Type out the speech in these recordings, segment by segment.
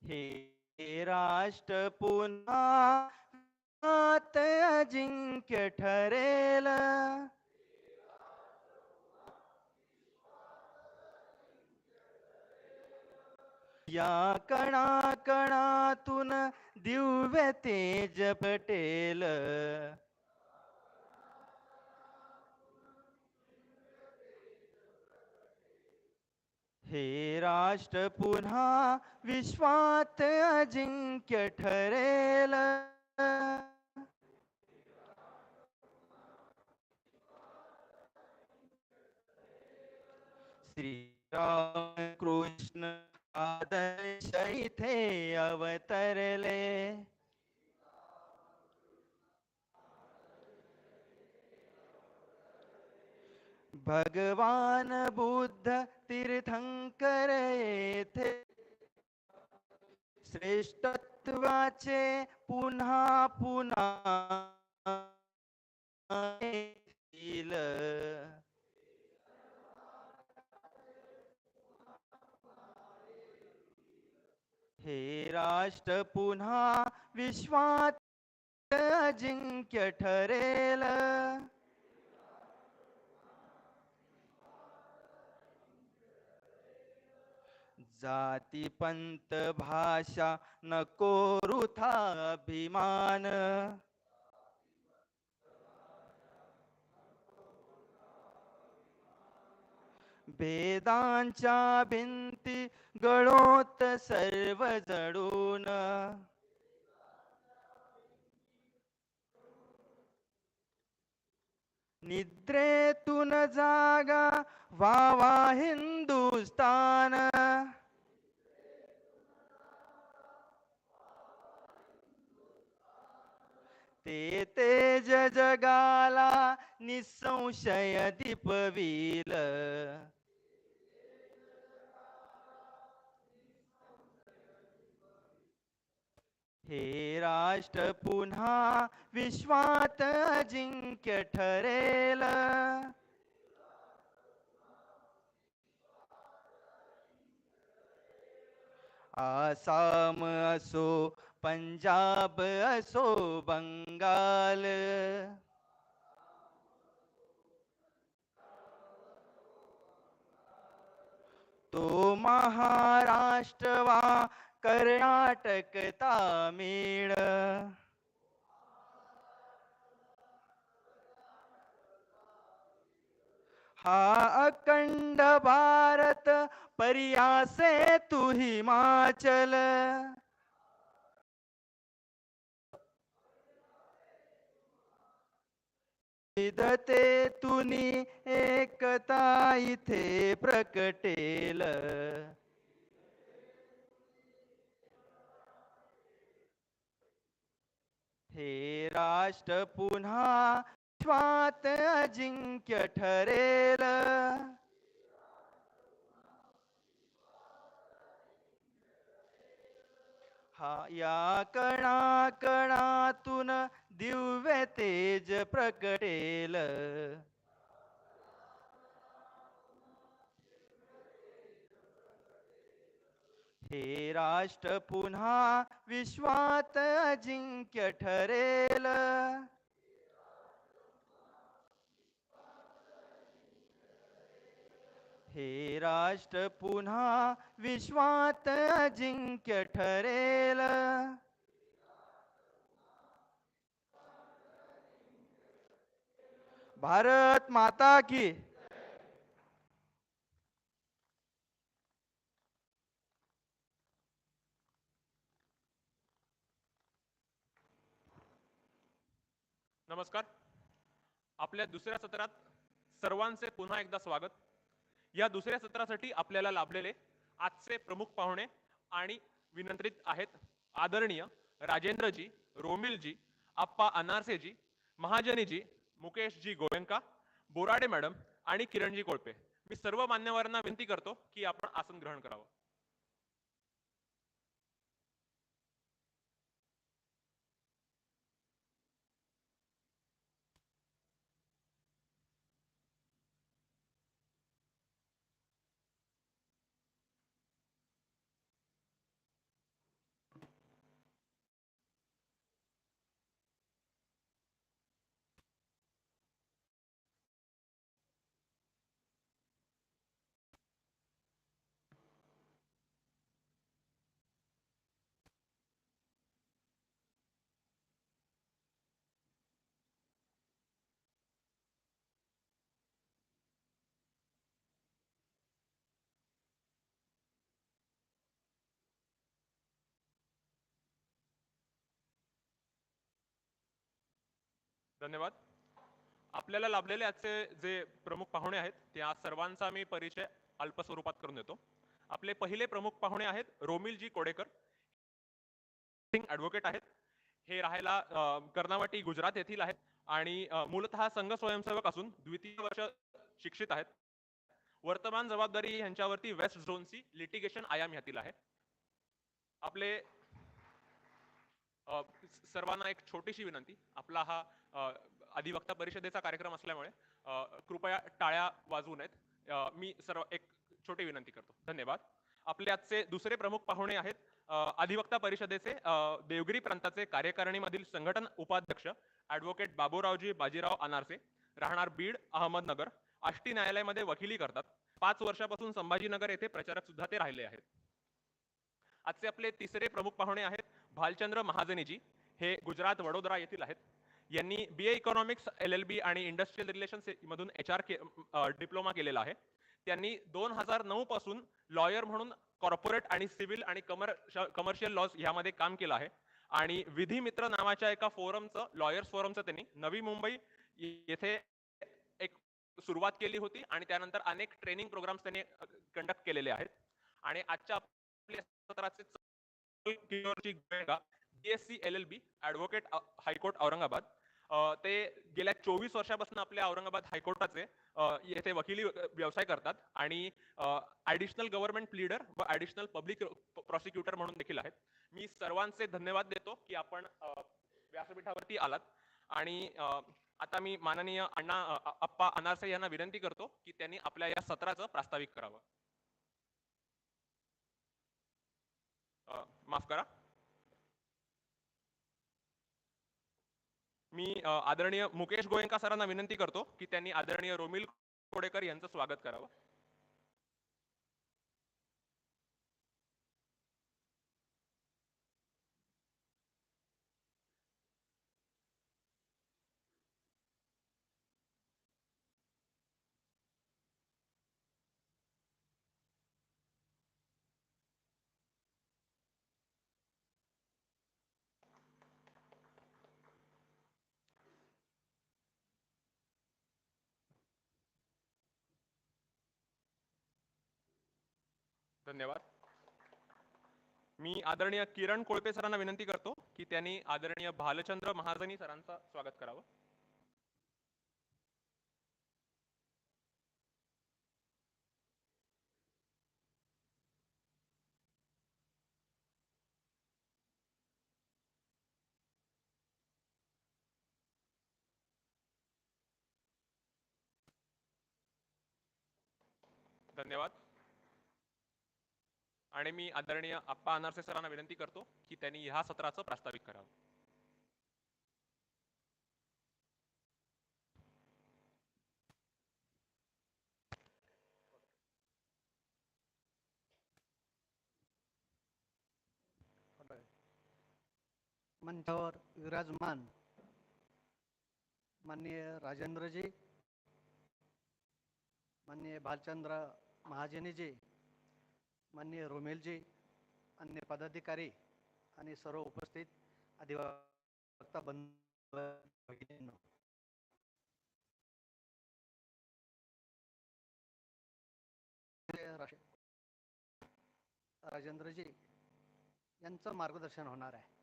हे राष्ट्र पुन्हा आत अजिंक्य ठरेल, या कणाकणातून दिव्य तेज पटेल. हे राष्ट्र पुन्हा विश्वात अजिंक्य ठरेल. श्रीराम कृष्ण आदर्श इथे अवतरले. भगवान बुद्ध तीर्थंकर येथे श्रेष्ठत्वाचे पुन्हा पुन्हा येईल. हे राष्ट्र पुन्हा विश्वात अजिंक्य ठरेल. जाती पंत भाषा नको वृथा अभिमान. भेदांच्या भिंती गळोत सर्व जडून. निद्रेतून जागा व्हावा हिंदुस्तान. ते तेज जगाला निसंशय दीपवील. हे राष्ट्र पुन्हा विश्वात अजिंक्य ठरेल. आसाम असो पंजाब असो बंगाल. तो महाराष्ट्र वा कर्नाटक तामिळ. हा अखंड भारत पर्यासे तू हिमाचल. विधते तुनी एकता इथे प्रकटेल. हे राष्ट्र पुन्हा विश्वात अजिंक्य ठरेल. हा या कणाकणातून दिव्य तेज प्रकटेल. हे राष्ट्र पुन्हा विश्वात अजिंक्य ठरेल. हे राष्ट्र पुन्हा विश्वात अजिंक्य ठरेल. भारत माता की. नमस्कार. आपल्या दुसऱ्या सत्रात सर्वांचे पुन्हा एकदा स्वागत. या दुसऱ्या सत्रासाठी आपल्याला लाभलेले आजचे प्रमुख पाहुणे आणि विनंत्रित आहेत आदरणीय राजेंद्रजी, रोमिलजी, आप्पा अनारसेजी, महाजनीजी, मुकेशजी गोयंका, बोराडे मॅडम आणि किरणजी कोळपे. मी सर्व मान्यवरांना विनंती करतो की आपण आसन ग्रहण करावं. धन्यवाद. आपल्याला लाभलेले आजचे जे प्रमुख पाहुणे आहेत त्या सर्वांचा मी परिचय अल्प स्वरूपात करून देतो. आपले पहिले प्रमुख पाहुणे आहेत रोमिलजी कोडेकर, ॲडव्होकेट आहेत. हे राहायला कर्नावटी गुजरात येथील आहेत आणि मूलतः संघ स्वयंसेवक असून द्वितीय वर्ष शिक्षित आहेत. वर्तमान जबाबदारी यांच्यावरती वेस्ट झोनची लिटिगेशन आयाम यातील आहे. आपले सर्वांना एक छोटीशी विनंती, आपला हा अधिवक्ता परिषदेचा कार्यक्रम असल्यामुळे कृपया टाळ्या वाजवू नयेत. मी सर्व एक छोटी विनंती करतो. धन्यवाद. आपले आजचे दुसरे प्रमुख पाहुणे आहेत अधिवक्ता परिषदेचे देवगिरी प्रांताचे कार्यकारिणीमधील संघटन उपाध्यक्ष ॲडव्होकेट बाबूरावजी बाजीराव अनारसे, राहणार बीड, अहमदनगर. आष्टी न्यायालयामध्ये वकिली करतात. 5 वर्षापासून संभाजीनगर येथे प्रचारक सुद्धा ते राहिले आहेत. आजचे आपले तिसरे प्रमुख पाहुणे आहेत भालचंद्र महाजनीजी. हे गुजरात वडोदरा येथील आहेत. यांनी BA इकॉनॉमिक्स LLB आणि इंडस्ट्रियल रिलेशन्स मधून HR डिप्लोमा केलेला आहे. त्यांनी 2009 पासून लॉयर म्हणून कॉर्पोरेट आणि सिव्हिल आणि कमर्शियल लॉज यामध्ये काम केलं आहे आणि विधी मित्र नावाच्या एका फोरमचं, लॉयर्स फोरमचं त्यांनी नवी मुंबई येथे एक सुरुवात केली होती आणि त्यानंतर अनेक ट्रेनिंग प्रोग्राम्स त्यांनी कंडक्ट केलेले आहेत. आणि आजच्या आपल्या सत्राचे BSc LLB advocate high court Aurangabad. ते गेल्या 24 वर्षापासून आपल्या औरंगाबाद हायकोर्टाचे येथे वकिली व्यवसाय करतात आणि ॲडिशनल गव्हर्नमेंट प्लीडर व ॲडिशनल पब्लिक प्रॉसिक्युटर म्हणून देखील आहेत. मी सर्वांचे धन्यवाद देतो की आपण व्यासपीठावरती आलात. आणि आता मी माननीय अप्पा अनारसे यांना विनंती करतो की त्यांनी आपल्या या सत्राचं प्रास्ताविक करावं. माफ करा. मी आदरणीय मुकेश गोयंका सरांना विनंती करतो की त्यांनी आदरणीय रोमिल कोडेकर यांचं स्वागत करावं. धन्यवाद. मी आदरणीय किरण कोळपे सरांना विनंती करतो की त्यांनी आदरणीय भालचंद्र महाजनी सरांचं स्वागत करावं. धन्यवाद. आणि मी आदरणीय अप्पा अनारसे सरांना विनंती करतो की त्यांनी ह्या सत्राचं प्रास्ताविक करावं. मंचावर विराजमान माननीय राजेंद्रजी, माननीय भालचंद्र महाजनीजी, माननीय रोमेलजी, अन्य पदाधिकारी आणि सर्व उपस्थित अधिवक्ता बंधू, राजेंद्रजी यांचं मार्गदर्शन होणार आहे.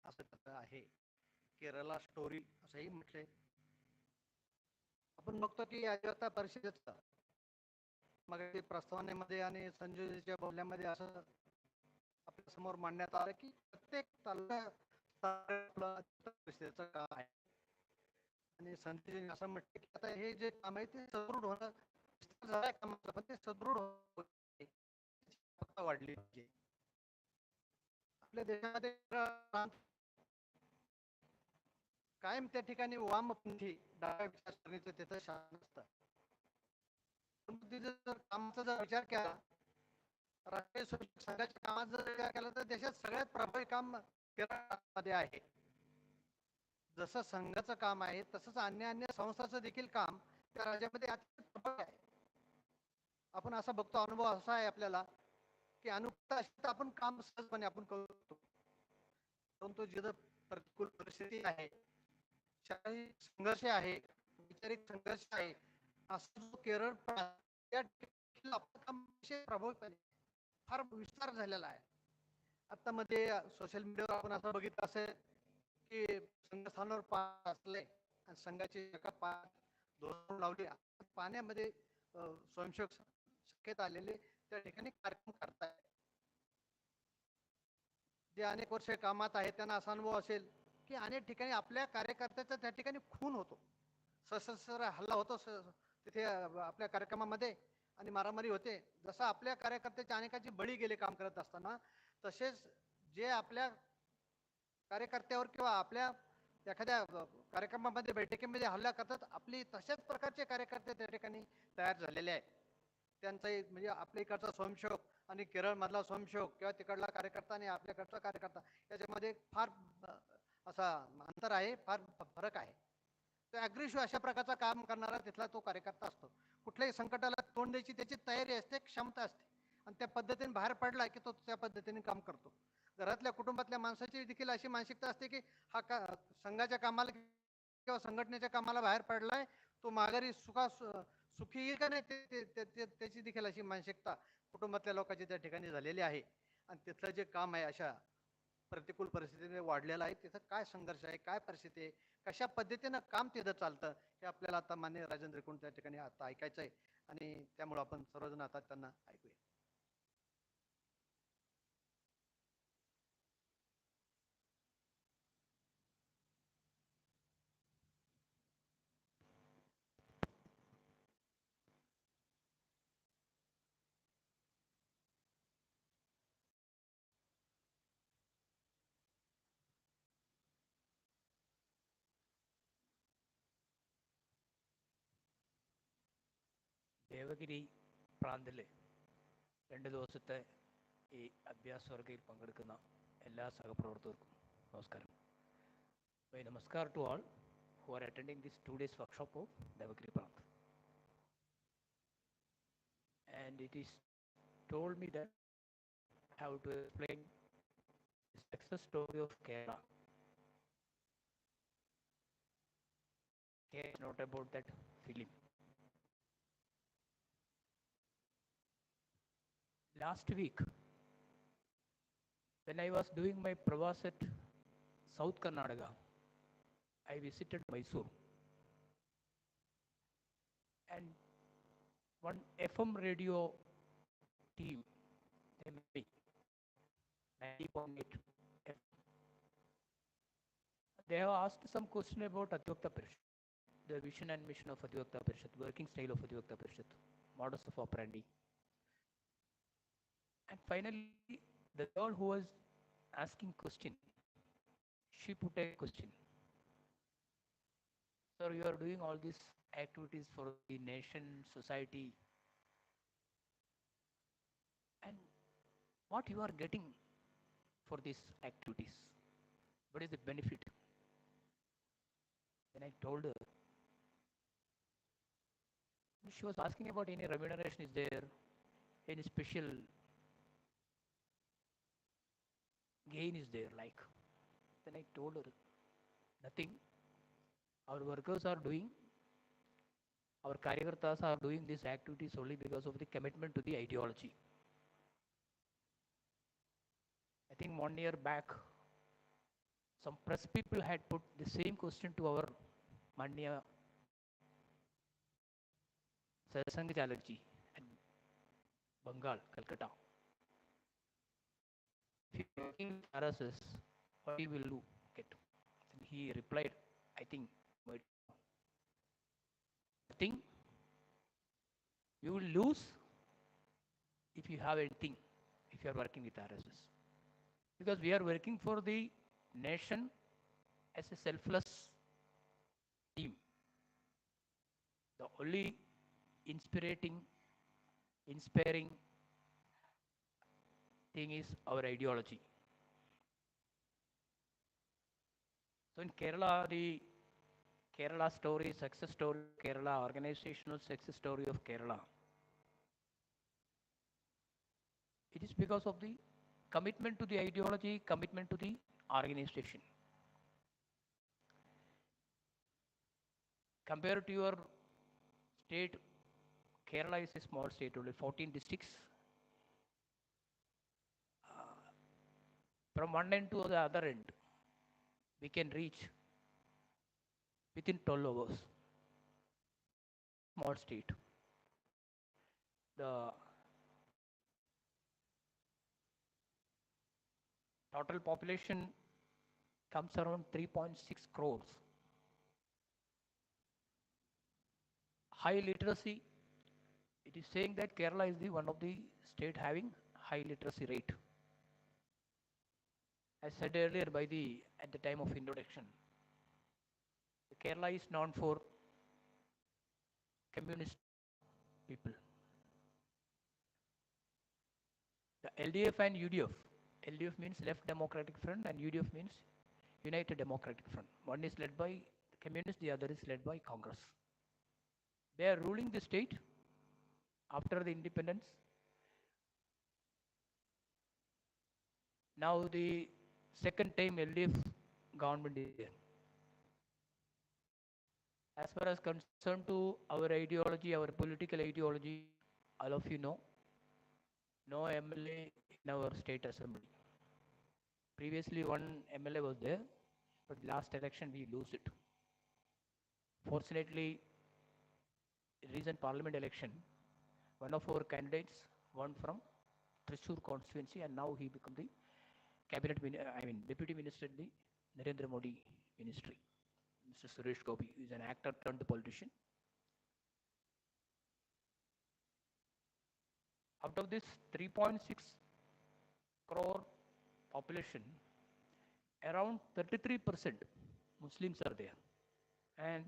असं आहे, केरला स्टोरी असंही म्हटले. आपण बघतो की अधिवक्ता परिषदेचं मग प्रस्तावनेमध्ये आणि संजयच्या बोलण्यामध्ये असं आपल्या समोर मांडण्यात आलं की प्रत्येक परिषदेचं काम आहे आणि संजयजींनी असं म्हटलं की आता हे जे काम आहे ते सदृढ होणं कामाचं, पण ते सदृढ वाढली पाहिजे. आपल्या देशामध्ये कायम त्या ठिकाणी वामपंथी डाव्या विचारसरणीचं तिथं शासन असतं. जर कामाचा जर विचार केला, राष्ट्रीय स्वयंसेवक संघाच्या कामाचा जर विचार केला तर देशात सगळ्यात प्रभावी काम केरळमध्ये आहे. जसं संघाचं काम आहे तसंच अन्य संस्थांचं देखील काम त्या राज्यामध्ये अत्यंत प्रभावी आहे. आपण असा बघतो, अनुभव असा आहे आपल्याला की अनुपयुक्त अशी तर आपण काम सहजपणे आपण करू शकतो, परंतु जिथं प्रतिकूल परिस्थिती आहे, शारीरिक संघर्ष आहे, वैचारिक संघर्ष आहे, असा जो केरळ त्या ठिकाणी आपलं काम प्रभावीपणे फार विस्तार झालेला आहे. आता मध्ये सोशल मीडियावर आपण असं बघितलं असेल की संघस्थानावर पाणी असले आणि संघाची एका धोरण लावली, पाण्यामध्ये स्वयंसेवक शक्यत आलेले त्या ठिकाणी कार्यक्रम करतायत. जे अनेक वर्ष कामात आहेत त्यांना असा अनुभव असेल की अनेक ठिकाणी आपल्या कार्यकर्त्याचा त्या ठिकाणी खून होतो, सशस्त्र हल्ला होतो तिथे आपल्या कार्यक्रमामध्ये आणि मारामारी होते. जसं आपल्या कार्यकर्त्याच्या अनेकांची बळी गेले काम करत असताना, तसेच जे आपल्या कार्यकर्त्यावर किंवा आपल्या एखाद्या कार्यक्रमामध्ये बैठकीमध्ये हल्ला करतात, आपली तशाच प्रकारचे कार्यकर्ते त्या ठिकाणी तयार झालेले आहेत. त्यांचाही म्हणजे आपल्या इकडचा स्वयंसेवक आणि केरळमधला स्वयंसेवक किंवा तिकडला कार्यकर्ता आणि आपल्याकडचा कार्यकर्ता याच्यामध्ये फार असा अंतर आहे, फार फरक आहे. तो अग्रेसिव्ह अशा प्रकारचा काम करणारा तिथला तो कार्यकर्ता असतो. कुठल्याही संकटाला तोंड द्यायची त्याची तयारी असते, क्षमता असते आणि त्या पद्धतीने बाहेर पडला की तो त्या पद्धतीने काम करतो. घरातल्या कुटुंबातल्या माणसाची देखील अशी मानसिकता असते की हा संघाच्या कामाला किंवा संघटनेच्या कामाला बाहेर पडलाय, तो माघारी सुखी येईल का नाही त्याची देखील अशी मानसिकता कुटुंबातल्या लोकांची त्या ठिकाणी झालेली आहे. आणि तिथलं जे काम आहे अशा प्रतिकूल परिस्थितीने वाढलेलं आहे, तिथं काय संघर्ष आहे, काय परिस्थिती आहे, कशा पद्धतीनं काम तिथं चालतं, हे आपल्याला आता मान्य राजेंद्र कोण त्या ठिकाणी आता ऐकायचं आहे. आणि त्यामुळं आपण सर्वजण आता त्यांना ऐकूया. ദേവഗിരി പ്രാന്തിലെ 2 ദിവസത്തെ ഈ അഭ്യാസവർഗയിൽ പങ്കെടുക്കുന്ന എല്ലാ സഹപ്രവർത്തകർക്കും നമസ്കാരം. My namaskar to all who are attending this 2 days workshop of Devgiri Prant. And it is told me that I have to explain the success story of Kerala. Kerala is not about that film. Last week, when I was doing my pravas at South Karnataka, I visited Mysore. And one FM radio team, they met me, 90.8 FM. They have asked some question about Adhivakta Parishad, the vision and mission of Adhivakta Parishad, working style of Adhivakta Parishad, modus of operandi. And finally, the girl who was asking question, she put a question. Sir, you are doing all these activities for the nation, society, and what you are getting for these activities? What is the benefit? Then I told her, she was asking about any remuneration is there, any special gain is there, like. Then I told her, nothing. Our workers are doing, our karyakartas are doing these activities only because of the commitment to the ideology. I think 1 year back, some press people had put the same question to our Manya Sarasang Chalakji at Bengal, Calcutta. If you are working with RSS, what you will do? Get. And he replied, I think, nothing. You will lose if you have anything, if you are working with RSS. Because we are working for the nation as a selfless team. The only inspiring thing is our ideology. So in Kerala, the Kerala story, success story of Kerala, organizational success story of Kerala. It is because of the commitment to the ideology, commitment to the organization. Compared to your state, Kerala is a small state, only 14 districts. From one end to the other end, we can reach within 12 hours. Small state. The total population comes around 3.6 crores. High literacy, it is saying that Kerala is the one of the state having high literacy rate. As said earlier at the time of introduction, Kerala is known for communist people. The LDF and UDF. LDF means Left Democratic Front and UDF means United Democratic Front. One is led by the communists, the other is led by Congress. They are ruling the state after the independence. Now the second time LDF government is there. As far as concerned to our ideology, our political ideology, all of you know, no MLA in our state assembly. Previously one MLA was there, but last election we lose it. Fortunately, in recent parliament election, one of our candidates won from Thrissur constituency and now he become the deputy minister in the Narendra Modi ministry. Mr. Suresh Gopi is an actor turned politician. Out of this 3.6 crore population, around 33% Muslims are there and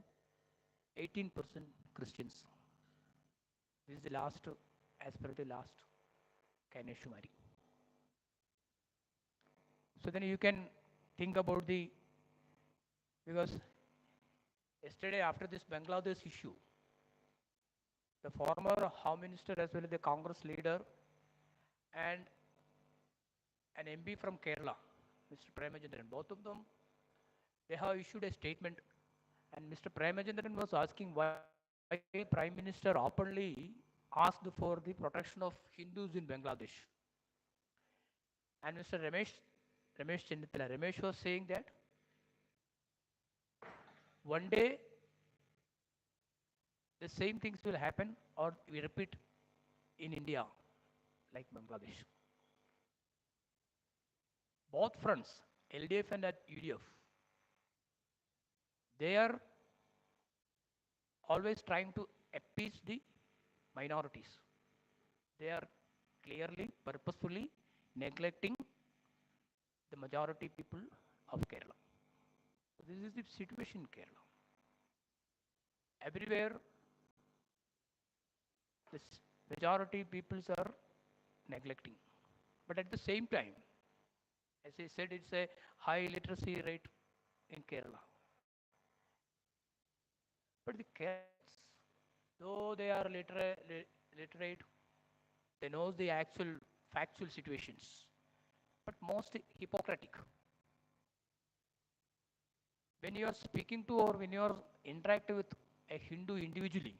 18% Christians. This is the last, as per the last Kaneshumari. So then you can think about because yesterday after this Bangladesh issue, the former Home Minister as well as the Congress leader and an MP from Kerala, Mr. Premachandran, both of them, they have issued a statement and Mr. Premachandran was asking why Prime Minister openly asked for the protection of Hindus in Bangladesh. And Mr. Ramesh was saying that one day the same things will happen or we repeat in India like Bangladesh. Both fronts, LDF and UDF, they are always trying to appease the minorities. They are clearly, purposefully neglecting the majority people of Kerala. So this is the situation in Kerala. Everywhere, the majority peoples are neglecting. But at the same time, as I said, it's a high literacy rate in Kerala. But the Kerala, though they are literate, they know the actual factual situations, but most hypocritic. When you are speaking to or when you are interacting with a Hindu individually,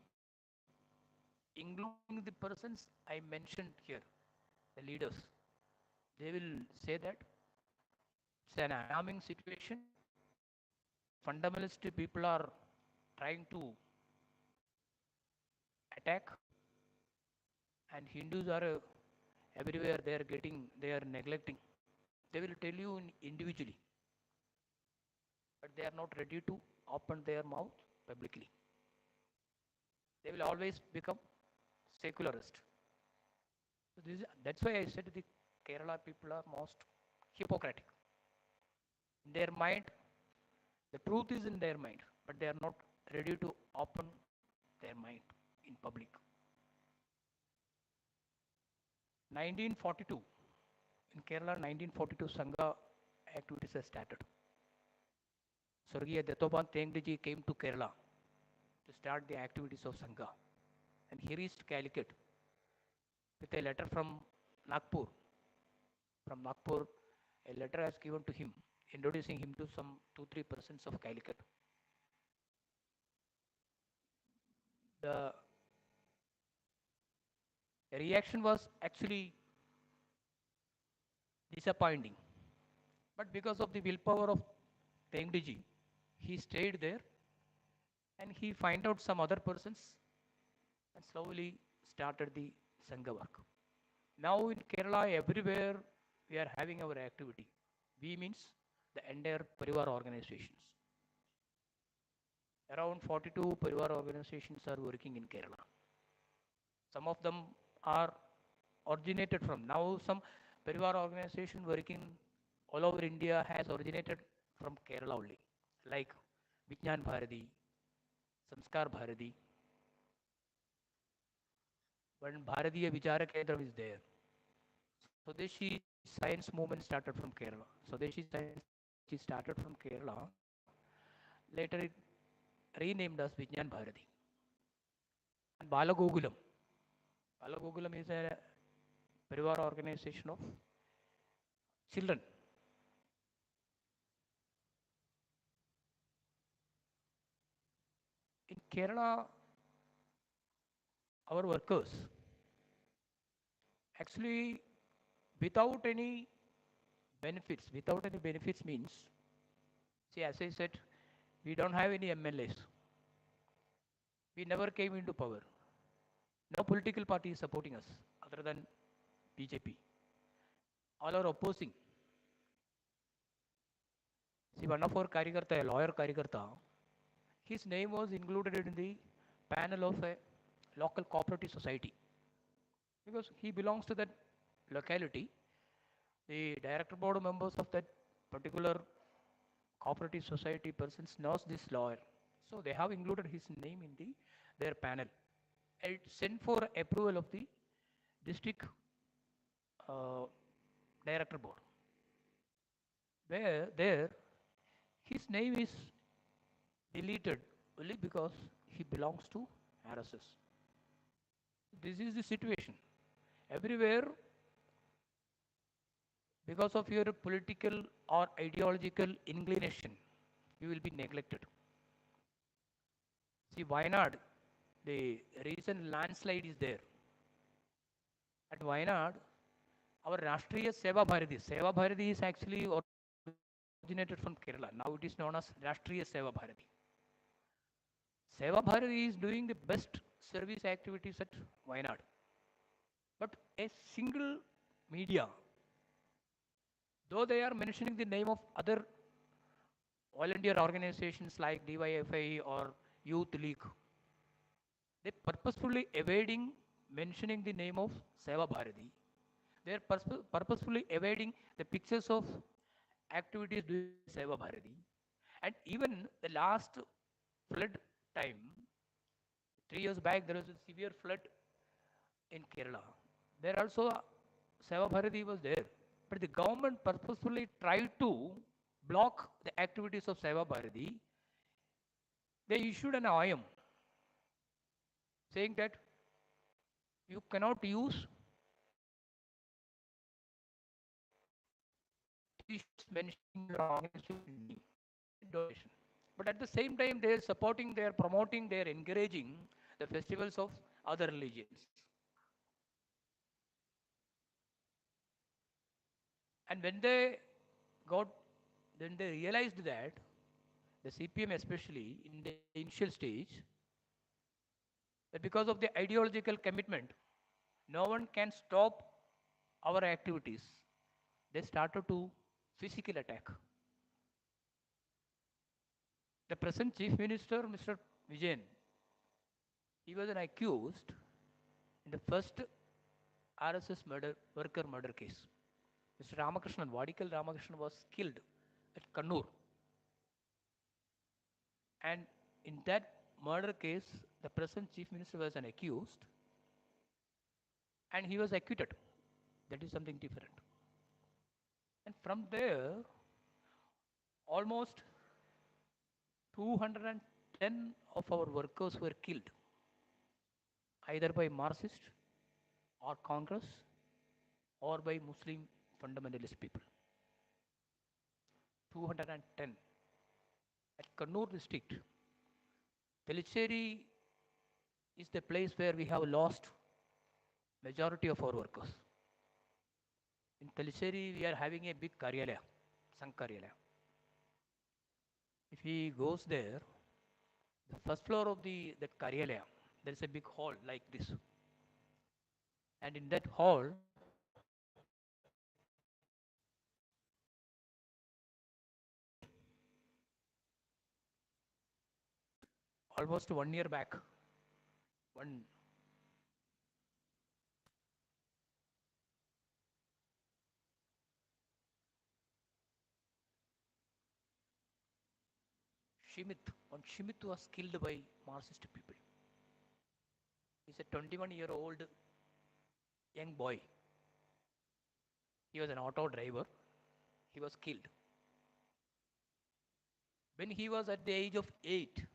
including the persons I mentioned here, the leaders, they will say that it's an alarming situation. Fundamentalist people are trying to attack and Hindus are everywhere they are neglecting. They will tell you individually, but they are not ready to open their mouth publicly. They will always become secularist. So that's why I said the Kerala people are most hypocritic. In their mind, the truth is in their mind, but they are not ready to open their mind in public. 1942, in Kerala, 1942 Sangha activities have started. Swargiya Dattoban Tengdiji came to Kerala to start the activities of Sangha. And he reached Calicut with a letter from Nagpur. From Nagpur, a letter has given to him, introducing him to some 2-3% of Calicut. The reaction was actually disappointing. But because of the willpower of Temdiji, he stayed there and he find out some other persons and slowly started the Sangha work. Now in Kerala, everywhere we are having our activity. We means the entire Parivar organizations. Around 42 Parivar organizations are working in Kerala. Some of them are originated from, now some Parivar organization working all over India has originated from Kerala only, like Vijnan Bharati, Samskar Bharati. One Bharatiya Vichara Kendra is there. Swadeshi science movement started from Kerala. Swadeshi science started from Kerala. Later it renamed as Vijnan Bharati. And Balagokulam. Balagokulam is a Parivar organization of children. In Kerala, our workers actually without any benefits means, see, as I said, we don't have any MLAs. We never came into power. No political party is supporting us other than BJP. All are opposing. See, one of our Karyakarta, a lawyer Karyakarta, his name was included in the panel of a local cooperative society because he belongs to that locality. The director board members of that particular cooperative society persons knows this lawyer, so they have included his name in their panel. It sent for approval of the district director board. There his name is deleted only because he belongs to RSS. This is the situation. Everywhere, because of your political or ideological inclination, you will be neglected. See, Wayanad, the recent landslide is there. At Wayanad, our Rashtriya Seva Bharati is actually originated from Kerala. Now it is known as Rashtriya Seva Bharati. Seva Bharati is doing the best service activities at Wayanad. But a single media, though they are mentioning the name of other volunteer organizations like DYFI or Youth League, they purposefully evading mentioning the name of Seva Bharati. They are purposefully evading the pictures of activities doing Seva Bharati. And even the last flood time, 3 years back, there was a severe flood in Kerala. There also Seva Bharati was there. But the government purposefully tried to block the activities of Seva Bharati. They issued an IM saying that you cannot use t-shirts mentioning your organization donation. But at the same time, they are supporting, they are promoting, they are encouraging the festivals of other religions. And when they realized that, the CPM especially in the initial stage, that because of the ideological commitment, no one can stop our activities. They started to physical attack. The present Chief Minister, Mr. Vijayan, he was an accused in the first RSS worker murder case. Mr. Ramakrishnan, Vadikal Ramakrishnan was killed at Kannur. And in that murder case, the present Chief Minister was an accused and he was acquitted. That is something different. And from there, almost 210 of our workers were killed, either by Marxist or Congress or by Muslim fundamentalist people. 210. At Kannur district, Tellicherry is the place where we have lost majority of our workers. In Tellicherry, we are having a big Karyalaya, Sank Karyalaya. If he goes there, the first floor of that Karyalaya, there is a big hall like this. And in that hall, almost 1 year back, one Shimit was killed by Marxist people. He's a 21-year-old young boy. He was an auto driver. He was killed. When he was at the age of 8,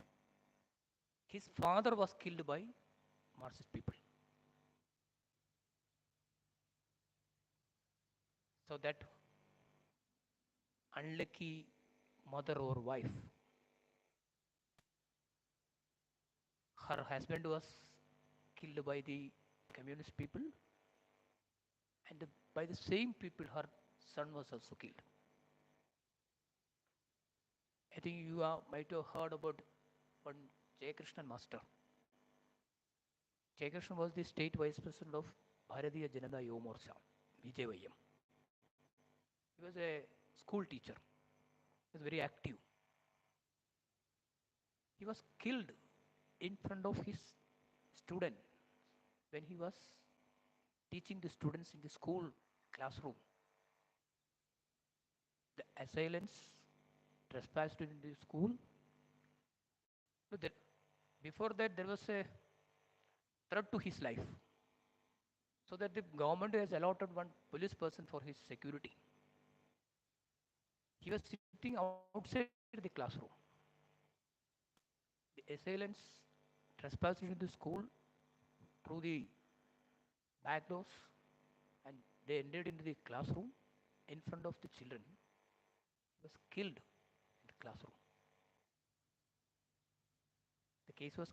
his father was killed by Marxist people. So that unlucky mother or wife, her husband was killed by the communist people, and by the same people her son was also killed. I think you might have heard about one Jay Krishnan master. Jay Krishnan was the state vice president of Bharatiya Janata Yuva Morcha, BJYM. He was a school teacher. He was very active. He was killed in front of his student when he was teaching the students in the school classroom. The assailants trespassed in the school. Before that, there was a threat to his life. So that the government has allotted one police person for his security. He was sitting outside the classroom. The assailants trespassed into the school through the back doors, and they entered into the classroom in front of the children. He was killed in the classroom. The case was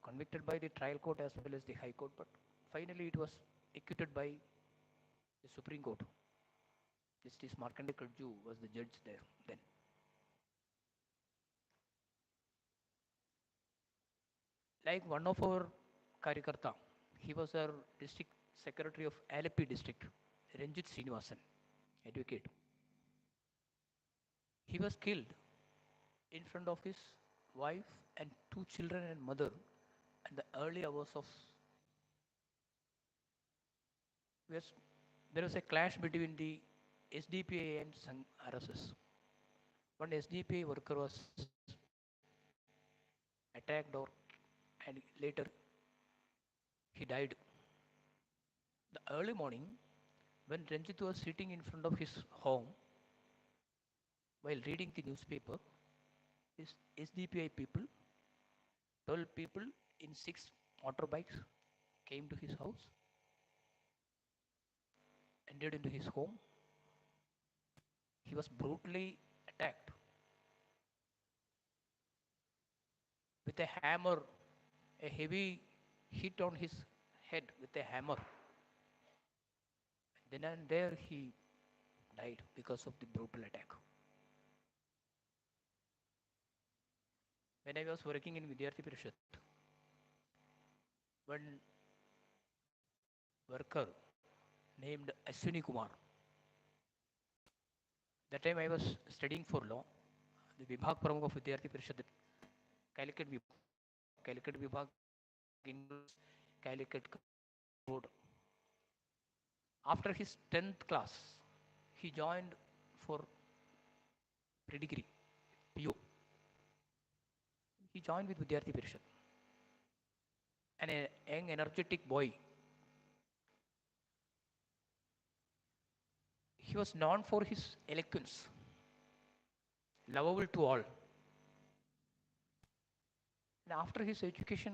convicted by the trial court as well as the High Court, but finally it was acquitted by the Supreme Court. Justice Markandeya Kadju was the judge there then. Like one of our Karyakarta, he was our district secretary of Alleppey district, Ranjit Srinivasan, advocate. He was killed in front of his wife and 2 children and mother at the early hours of. There was a clash between the SDPI and some RSS. One SDPI worker was attacked and later he died. The early morning, when Ranjit was sitting in front of his home while reading the newspaper, his SDPI people, 12 people in 6 motorbikes came to his house, entered into his home. He was brutally attacked with a hammer, a heavy hit on his head with a hammer. Then and there he died because of the brutal attack. When I was working in Vidyarthi Parishad, one worker named Ashwini Kumar. That time I was studying for law. The Vibhag Pramukh of Vidyarthi Parishad, Calicut Vibhag includes Calicut Road. After his 10th class, he joined for pre-degree, PO. He joined with Vidyarthi Parishad. And a young, energetic boy. He was known for his eloquence, lovable to all. And after his education,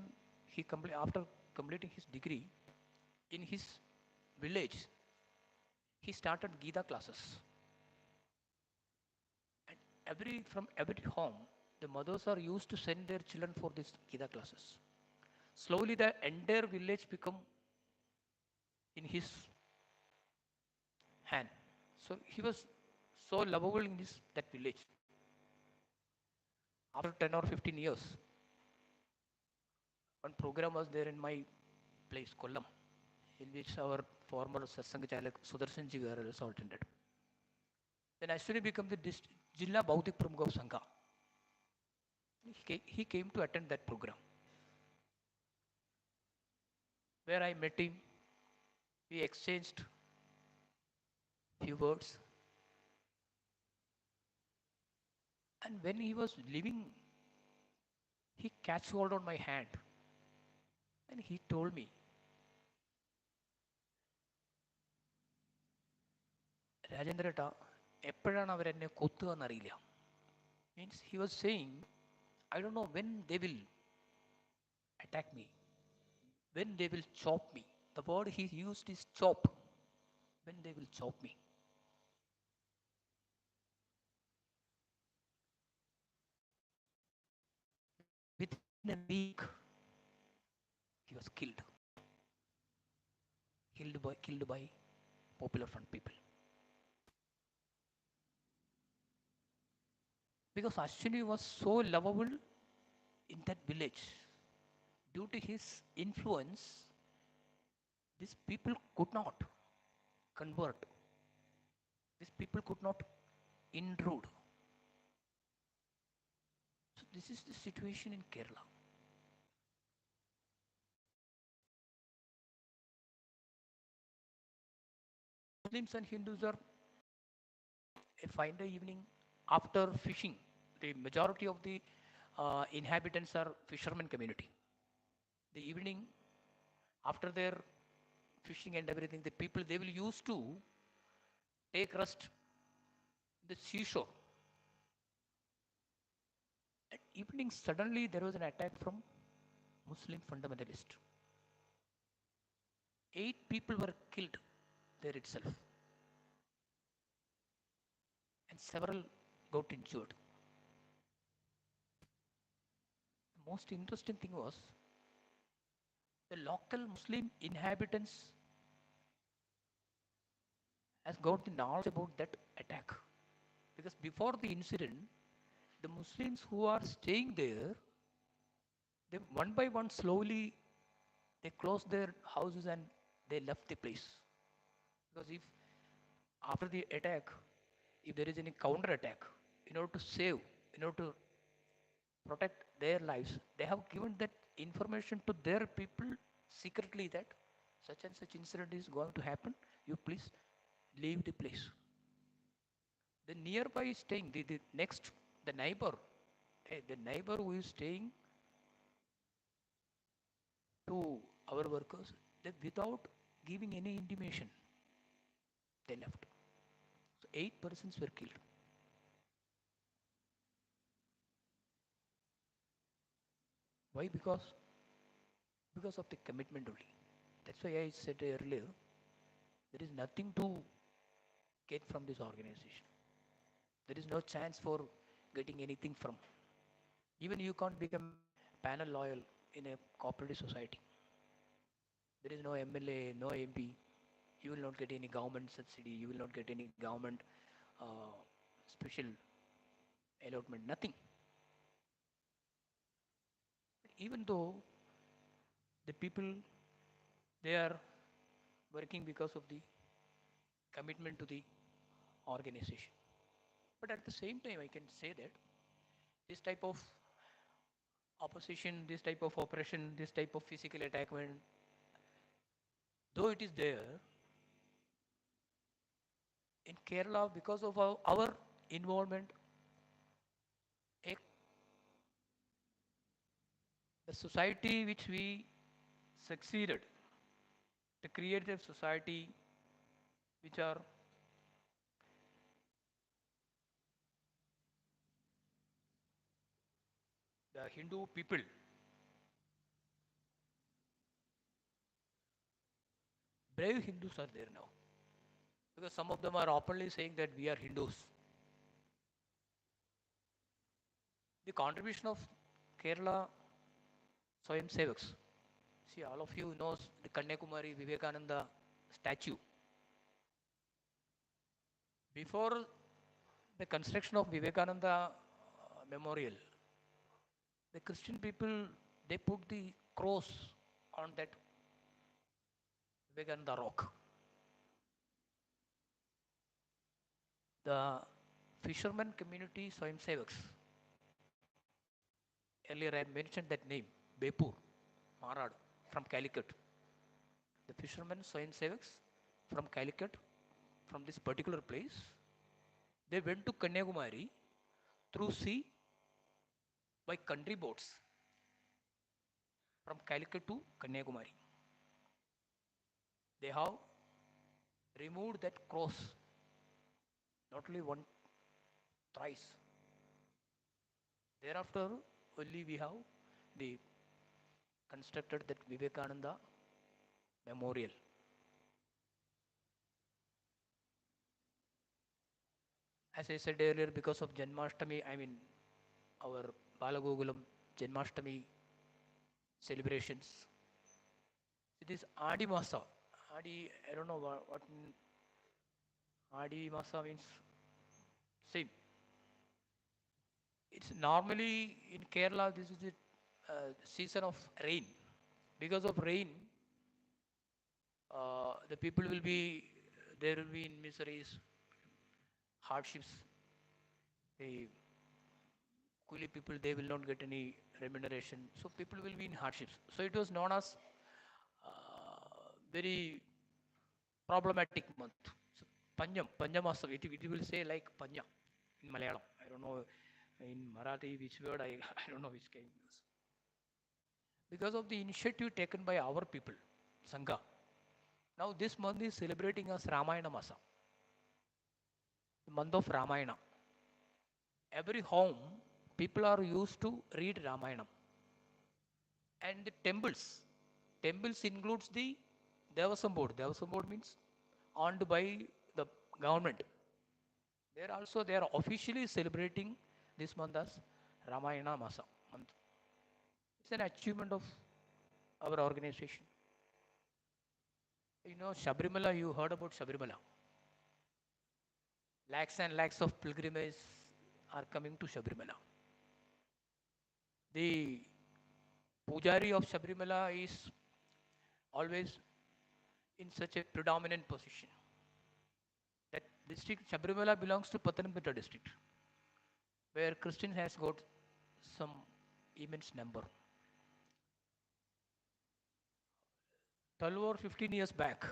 after completing his degree, in his village, he started Gita classes. And from every home, the mothers are used to send their children for these Gita classes. Slowly, the entire village become in his hand. So he was so lovable in that village. After 10 or 15 years, one program was there in my place, Kollam, in which our former Satsang Chalak Sudarshan Ji also attended. Then Ashwini became the Jilla Baudik Pramukh of Sangha. He came to attend that program, where I met him. We exchanged few words. And when he was leaving, he catch hold on my hand and he told me, Rajendrata, എപ്പോഴാണ് അവരെന്നെ കൊത്തുക എന്നറിയില്ല. Means he was saying, I don't know when they will attack me, when they will chop me. The word he used is chop, when they will chop me. Within a week, he was killed by Popular Front people. Because Ashwini was so lovable in that village, due to his influence, these people could not convert. These people could not intrude. So this is the situation in Kerala. Muslims and Hindus are a fine day evening after fishing. The majority of the inhabitants are fishermen community. The evening after their fishing and everything, the people they will use to take rest the seashore. At evening, suddenly there was an attack from Muslim fundamentalists. 8 people were killed there itself, and several got injured. The most interesting thing was the local Muslim inhabitants has got the knowledge about that attack, because before the incident, the Muslims who are staying there, they one by one slowly they closed their houses and they left the place. Because if after the attack, if there is any counter attack, in order to save, in order to protect their lives, they have given that information to their people secretly that such and such incident is going to happen. You please leave the place. The nearby staying, the next, the neighbor who is staying to our workers, they without giving any intimation, they left. So 8 persons were killed. Why? Because of the commitment only. That's why I said earlier, there is nothing to get from this organization. There is no chance for getting anything from. Even you can't become panel loyal in a cooperative society. There is no MLA, no MP. You will not get any government subsidy. You will not get any government special allotment. Nothing. Even though the people, they are working because of the commitment to the organization. But at the same time, I can say that this type of opposition, this type of oppression, this type of physical attackment, though it is there, in Kerala, because of our involvement, the society which we succeeded to create a society which are the Hindu people, brave Hindus are there now. because some of them are openly saying that we are Hindus. The contribution of Kerala Swayam Sevaks. See, all of you knows the Kanyakumari Vivekananda statue. Before the construction of Vivekananda memorial, the Christian people, they put the cross on that Vivekananda rock. The fisherman community Swayam Sevaks. Earlier I mentioned that name, Bepur, Marad, from Calicut. The fishermen Swayam Sevaks from Calicut, from this particular place, they went to Kanyakumari through sea by country boats from Calicut to Kanyakumari. They have removed that cross, not only one, thrice. Thereafter, only we have the constructed that Vivekananda memorial. As I said earlier, because of Janmashtami, I mean our Balagokulam Janmashtami celebrations. It is Adi Masa. Adi, I don't know what Adi Masa means. Same. It's normally in Kerala, this is the season of rain. Because of rain, the people will be, there will be in miseries, hardships. The coolie people, they will not get any remuneration. So people will be in hardships. So it was known as very problematic month. So Panjamasa, it will say like Panja in Malayalam. I don't know in Marathi which word, I don't know which kind. Because of the initiative taken by our people, Sangha. Now this month is celebrating as Ramayana Masa, the month of Ramayana. Every home, people are used to read Ramayana. And the temples includes the Devasam Board. Devasam Board means owned by the government. They are officially celebrating this month as Ramayana Masa month. It's an achievement of our organization. You know, Sabrimala, you heard about Sabrimala. Lakhs and lakhs of pilgrims are coming to Sabrimala. The Pujari of Sabrimala is always in such a predominant position. That district, Sabrimala belongs to Pathanamthitta district, where Christians has got some immense number. 12 or 15 years back,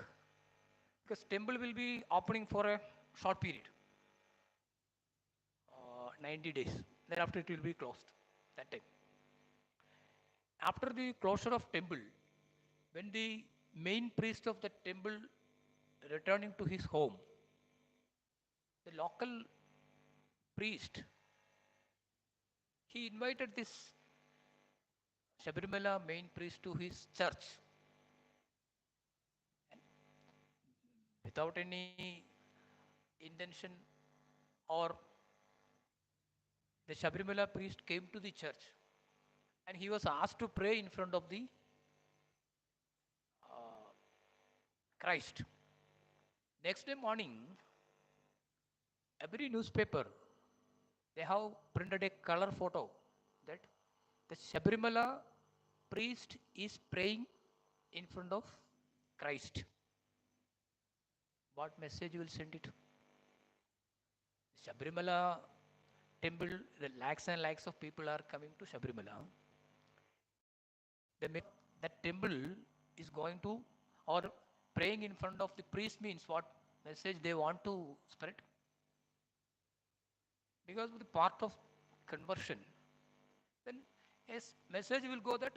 because temple will be opening for a short period, 90 days. Thereafter it will be closed that time. After the closure of temple, when the main priest of the temple returning to his home, the local priest, he invited this Sabrimala main priest to his church. And without any intention, or the Sabrimala priest came to the church and he was asked to pray in front of the Christ. Next day morning, every newspaper, they have printed a color photo that the Sabrimala priest is praying in front of Christ. What message you will send it? Sabrimala temple, the lakhs and lakhs of people are coming to Sabrimala. That temple is going to, or praying in front of the priest means what message they want to spread? Because of the part of conversion, then a message will go that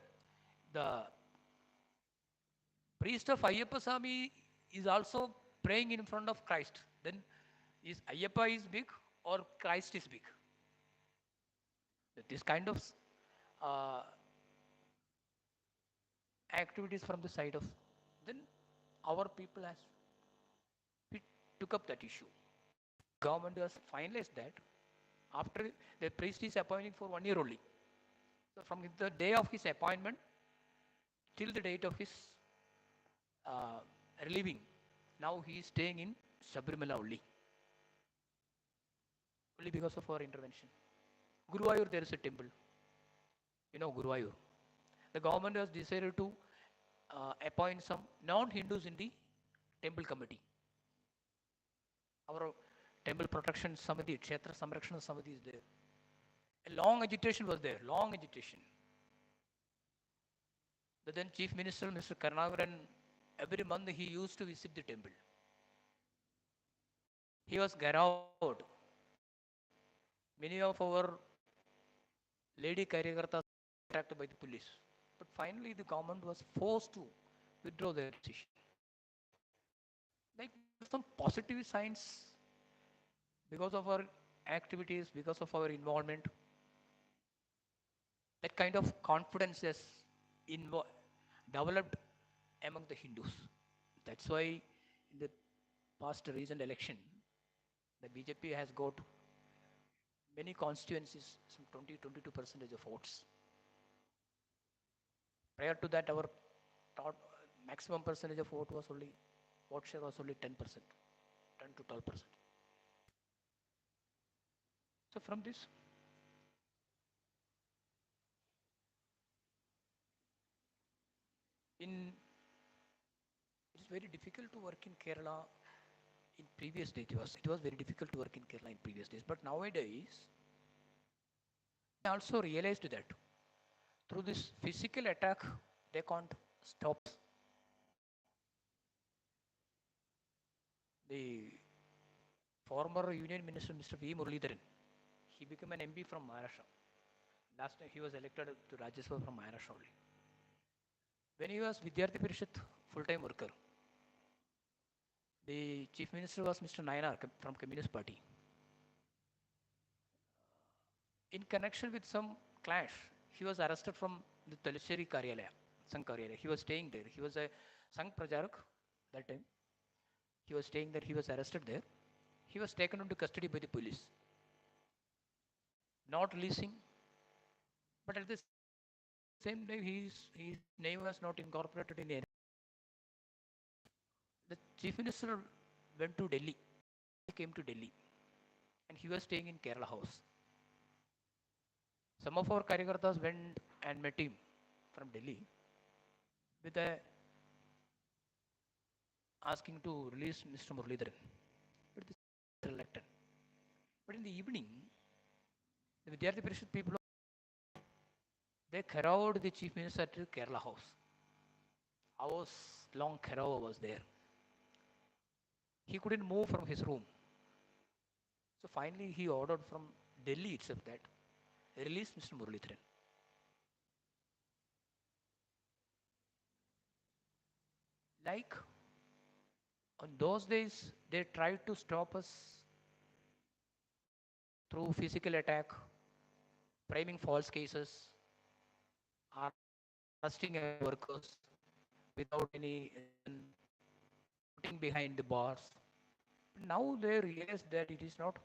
the priest of Ayyappa Swami is also praying in front of Christ. Then is Ayyappa is big or Christ is big? This kind of activities from the side of, then our people has took up that issue. Government has finalized that after the priest is appointing for 1 year only. So from the day of his appointment till the date of his uh, relieving, now he is staying in Sabrimala only because of our intervention. Guruvayur, there is a temple. You know Guruvayur. The government has decided to appoint some non-Hindus in the temple committee. Our temple protection Samiti, Kshetra Samrakshana Samiti is there. A long agitation was there, long agitation. The then Chief Minister, Mr. Karnagaran, every month he used to visit the temple. He was garrowed. Many of our lady Karyakartas attacked by the police. But finally the government was forced to withdraw their decision. Like some positive signs because of our activities, because of our involvement. That kind of confidence is developed among the Hindus. That's why in the past recent election, the BJP has got many constituencies, some 20-22% of votes. Prior to that, our maximum percentage of vote share was only 10%, 10 to 12%. So from this, it is very difficult to work in Kerala in previous days. It was very difficult to work in Kerala in previous days. But nowadays, I also realized that through this physical attack, they can't stop us. The former Union Minister, Mr. V. Muralidharan, he became an MP from Maharashtra. Last time he was elected to Rajya Sabha from Maharashtra only. When he was Bhartiy Parishad full-time worker, the Chief Minister was Mr. Nayanar from Communist Party. In connection with some clash, he was arrested from the Talisheri Karyalaya, Sangh Karyalaya. He was staying there. He was a Sangh Prajarak that time. He was staying there. He was arrested there. He was taken into custody by the police. Not releasing, but at the same time, his name was not incorporated in any. The Chief Minister went to Delhi. He came to Delhi and he was staying in Kerala House. Some of our Karyakartas went and met him from Delhi with asking to release Mr. Muralidharan. But this was reluctant. But in the evening, the Bhartiy Parishad people, they carried the Chief Minister to Kerala House. Hours long Kerala was there. He couldn't move from his room. So finally he ordered from Delhi itself that release Mr. Muralidharan. Like on those days, they tried to stop us through physical attack, framing false cases, arresting our workers without any putting behind the bars. Now they realize that it is not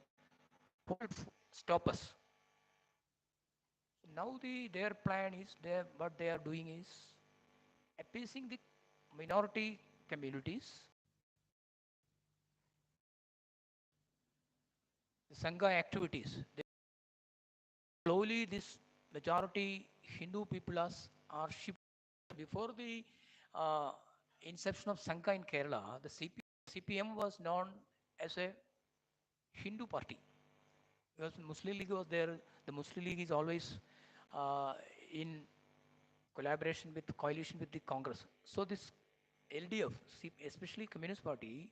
stop us. Now their plan is what they are doing is appeasing the minority communities. The Sangha activities. Slowly this majority Hindu people are shifted. Before the inception of Sangha in Kerala, the CPM was known as a Hindu party. Because Muslim League was there. The Muslim League is always in collaboration with coalition with the Congress. So this LDF, especially Communist Party,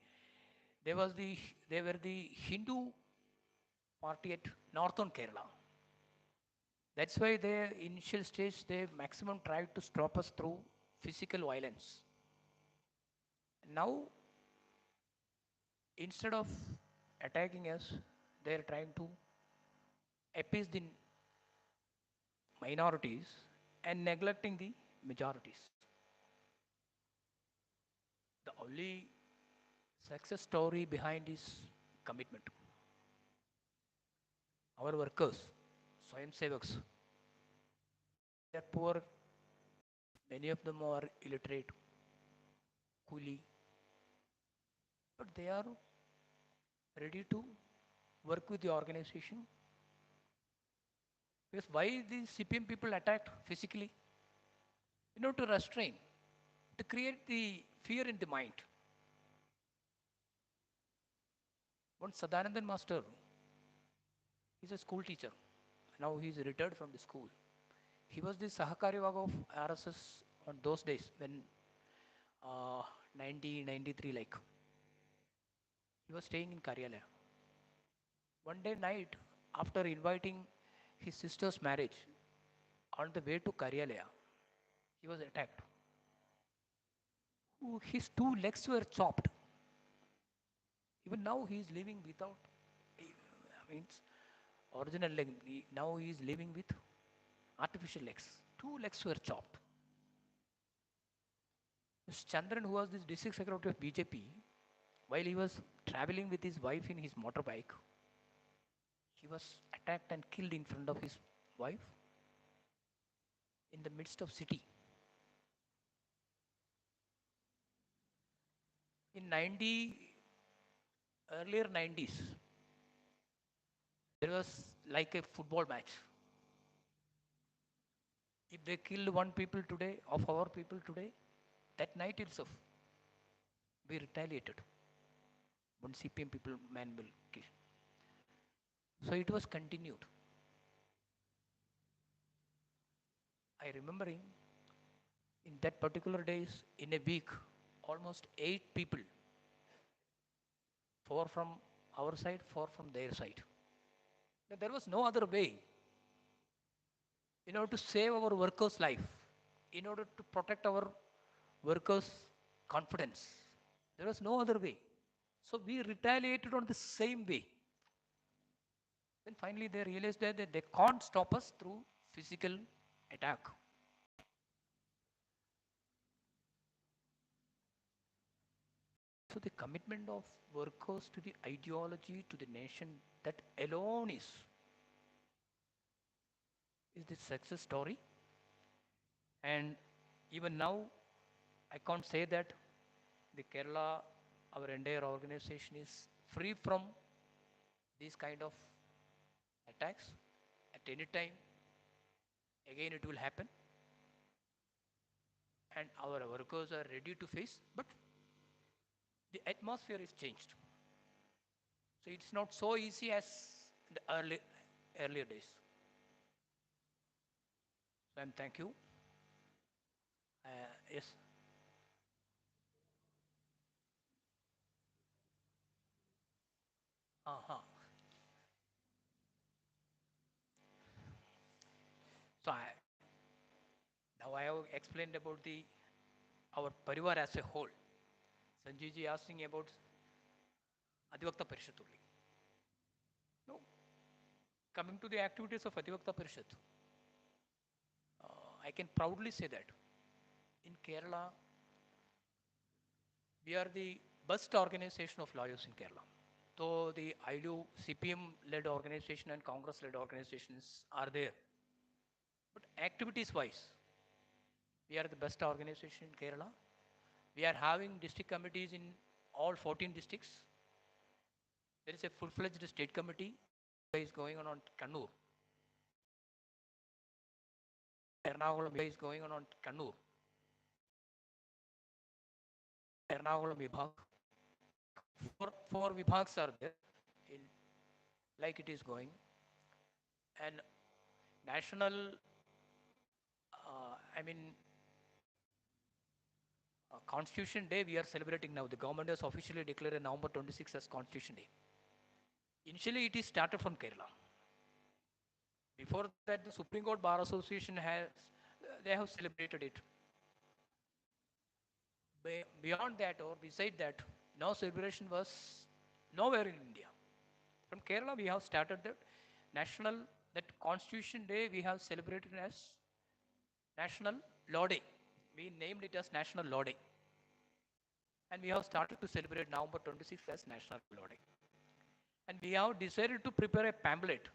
they were the Hindu party at northern Kerala. That's why their initial stage, they maximum tried to stop us through physical violence. Now, instead of attacking us, they are trying to appease the minorities and neglecting the majorities. The only success story behind is commitment. Our workers, Swayam Sevaks, they are poor, many of them are illiterate, coolie, but they are ready to work with the organization. Because why the CPM people attacked physically? To restrain, to create the fear in the mind. One Sadanandan master, he's a school teacher. Now he's retired from the school. He was the Sahakarivag of RSS on those days when 1993 like. He was staying in Karyalaya. One day night, after inviting his sister's marriage, on the way to Karyalaya, he was attacked. His two legs were chopped. Even now he is living without, means original leg. Now he is living with artificial legs. Two legs were chopped. Mr. Chandran, who was this district secretary of BJP, while he was traveling with his wife in his motorbike, he was attacked and killed in front of his wife in the midst of city. In earlier 90s, there was like a football match. If they killed one people today, of our people today, that night itself, we retaliated. One CPM people man will kill. So it was continued. I remembering in that particular days, in a week, almost 8 people, 4 from our side, 4 from their side. There was no other way. In order to save our workers' life, in order to protect our workers' confidence, there was no other way. So we retaliated on the same way. Then finally they realized that they can't stop us through physical attack. So the commitment of workers to the ideology, to the nation, that alone is the success story. And even now, I can't say that the Kerala, our entire organization is free from these kind of attacks. At any time, again it will happen. And our workers are ready to face, but the atmosphere is changed. So it's not so easy as in the earlier days. So thank you. Yes. So now I have explained about our parivar as a whole. Sanjay ji asking about Adhivakta Parishad only. No. Coming to the activities of Adhivakta Parishad, I can proudly say that in Kerala, we are the best organization of lawyers in Kerala. So the ILU CPM-led organization and Congress-led organizations are there. But activities-wise, we are the best organization in Kerala. We are having district committees in all 14 districts. There is a full-fledged state committee that is going on Kannur. Ernakulam is going on Kannur. Ernakulam Vibhag. Four Vibhags are there, like it is going. And national, Constitution Day we are celebrating now. The government has officially declared November 26 as Constitution Day. Initially it is started from Kerala. Before that the Supreme Court Bar Association they have celebrated it. Beyond that or beside that, no celebration was nowhere in India. From Kerala we have started that Constitution Day we have celebrated as National Law Day. We named it as National Law Day. And we have started to celebrate November 26th as National Law Day. And we have decided to prepare a pamphlet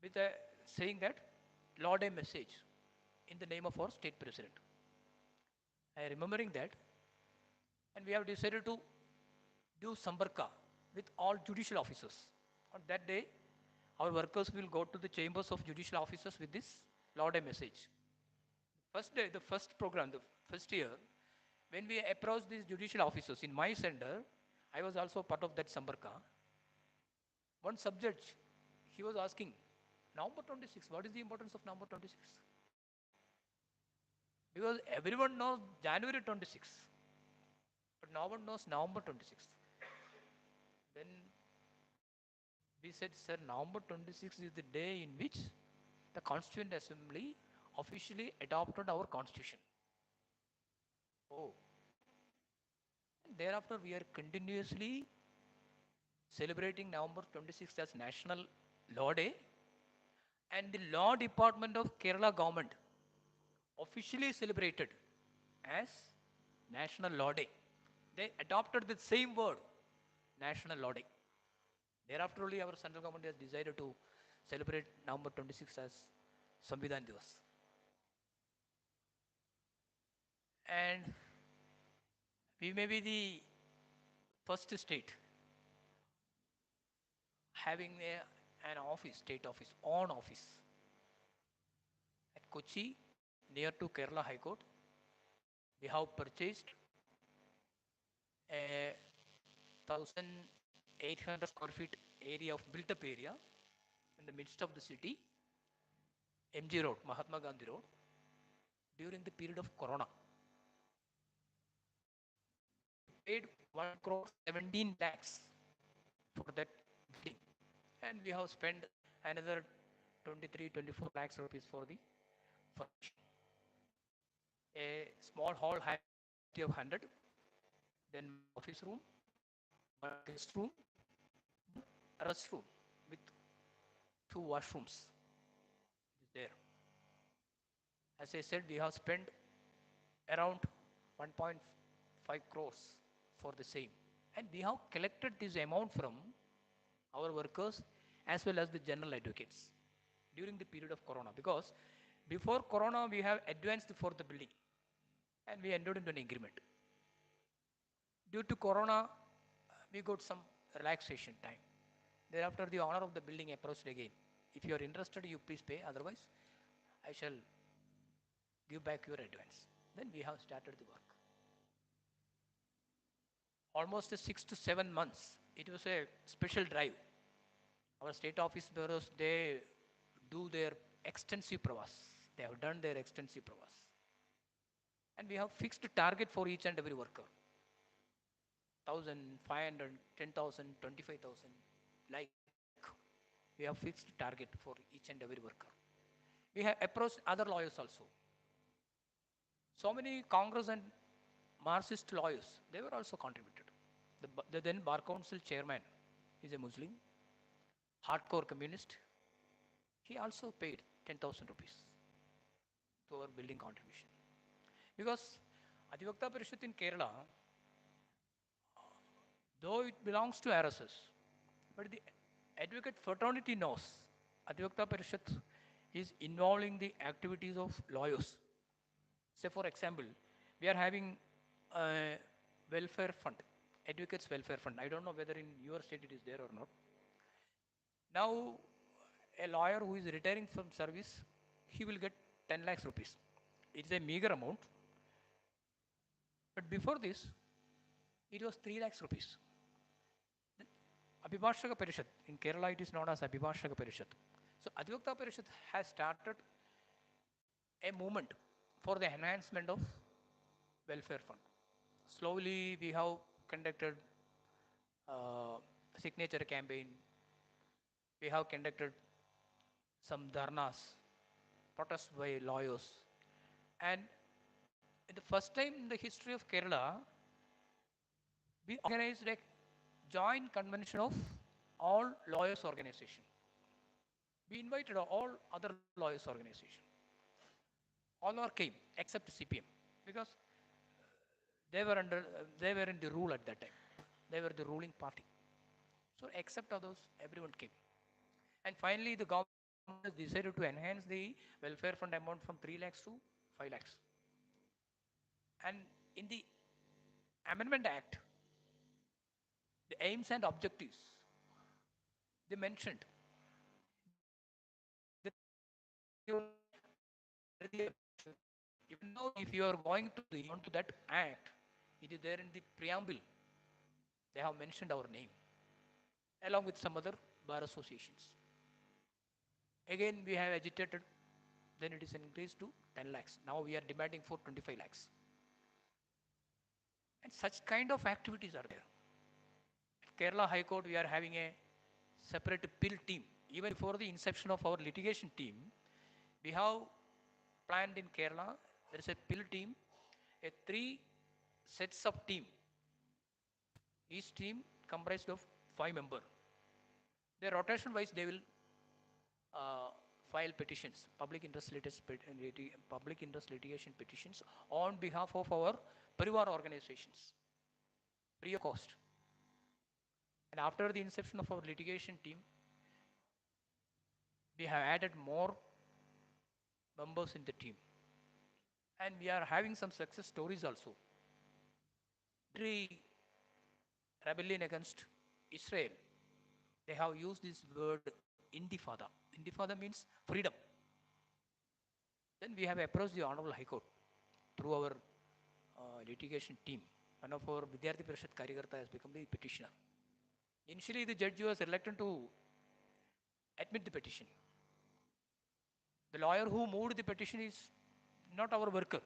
with a saying that Law Day message in the name of our state president. I am remembering that, and we have decided to do Sambarka with all judicial officers. On that day, our workers will go to the chambers of judicial officers with this Law Day message. First day, the first program, the first year, when we approached these judicial officers in my center, I was also part of that Sambarka. One subject, he was asking, November 26, what is the importance of November 26? Because everyone knows January 26, but no one knows November 26. Then we said, sir, November 26 is the day in which the Constituent Assembly officially adopted our Constitution. Oh. And thereafter, we are continuously celebrating November 26th as National Law Day. And the Law Department of Kerala government officially celebrated as National Law Day. They adopted the same word, National Law Day. Thereafter only our central government has decided to celebrate November 26 as Samvidhan Divas. And we may be the first state having an office, state office, own office at Kochi, near to Kerala High Court. We have purchased a 1,800 square feet area of built-up area in the midst of the city, MG Road, Mahatma Gandhi Road, during the period of Corona. Paid 1 crore 17 lakhs for that building, and we have spent another 23-24 lakhs rupees for the furniture. A small hall had of 100, then office room, one guest room, a restroom with 2 washrooms is there. As I said, we have spent around 1.5 crores for the same, and we have collected this amount from our workers as well as the general advocates during the period of Corona, because before Corona we have advanced for the building and we entered into an agreement. Due to Corona, we got some relaxation time. Thereafter, the owner of the building approached again. If you are interested, you please pay, otherwise I shall give back your advance. Then we have started the work. Almost 6 to 7 months. It was a special drive. Our state office bureaus, they do their extensive pravas. They have done their extensive pravas. And we have fixed a target for each and every worker. 1,000, 500, 10,000, 25,000, like we have fixed target for each and every worker. We have approached other lawyers also. So many Congress and Marxist lawyers, they were also contributed. The then Bar Council chairman is a Muslim, hardcore communist. He also paid 10,000 rupees to our building contribution. Because Adhivakta Parishad in Kerala, though it belongs to RSS, but the advocate fraternity knows Adhivakta Parishad is involving the activities of lawyers. Say for example, we are having a welfare fund, advocates welfare fund. I don't know whether in your state it is there or not. Now, a lawyer who is retiring from service, he will get 10 lakhs rupees. It is a meager amount. But before this, it was 3 lakhs rupees. Adhivakta Parishad, in Kerala it is known as Adhivakta Parishad. So Adhivakta Parishad has started a movement for the enhancement of welfare fund. Slowly we have conducted signature campaign. We have conducted some dharnas, protests by lawyers. And the first time in the history of Kerala, we organized a joint convention of all lawyers organization. We invited all other lawyers organization. All are came except CPM, because They were under, they were in the rule at that time. They were the ruling party. So except others, everyone came. And finally, the government has decided to enhance the welfare fund amount from 3 lakhs to 5 lakhs. And in the Amendment Act, the aims and objectives, they mentioned that even though if you are going to the onto that act, it is there in the preamble. They have mentioned our name along with some other bar associations. Again, we have agitated, then it is increased to 10 lakhs. Now we are demanding for 25 lakhs. And such kind of activities are there. At Kerala High Court, we are having a separate appeal team. Even before the inception of our litigation team, we have planned in Kerala, there is a appeal team, a 3 sets of team. Each team comprised of 5 members. Their rotation wise, they will file petitions, public interest litigation petitions on behalf of our Parivar organizations, free of cost. And after the inception of our litigation team, we have added more members in the team. And we are having some success stories also. Every rebellion against Israel, they have used this word intifada. Intifada means freedom. Then we have approached the Honorable High Court through our litigation team. One of our Bhartiy Parishad Karyakarta has become the petitioner. Initially, the judge was reluctant to admit the petition. The lawyer who moved the petition is not our worker.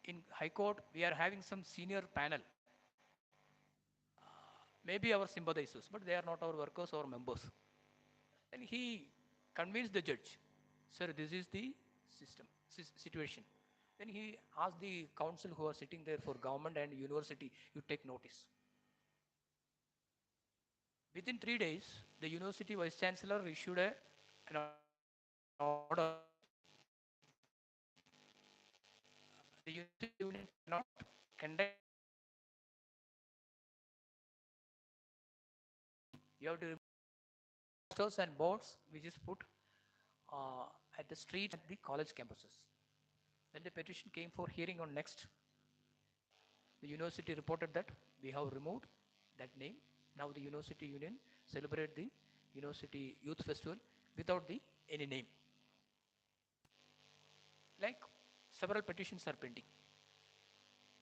In High Court, we are having some senior panel. Maybe our sympathizers, but they are not our workers or members. And he convinced the judge, sir, this is the situation. Then he asked the council who are sitting there for government and university, you take notice. Within 3 days, the university vice chancellor issued an order. The university union cannot conduct. You have to remove posters and boards which is put at the street at the college campuses. When the petition came for hearing on next, the university reported that we have removed that name. Now the university union celebrate the university youth festival without any name. Like several petitions are pending.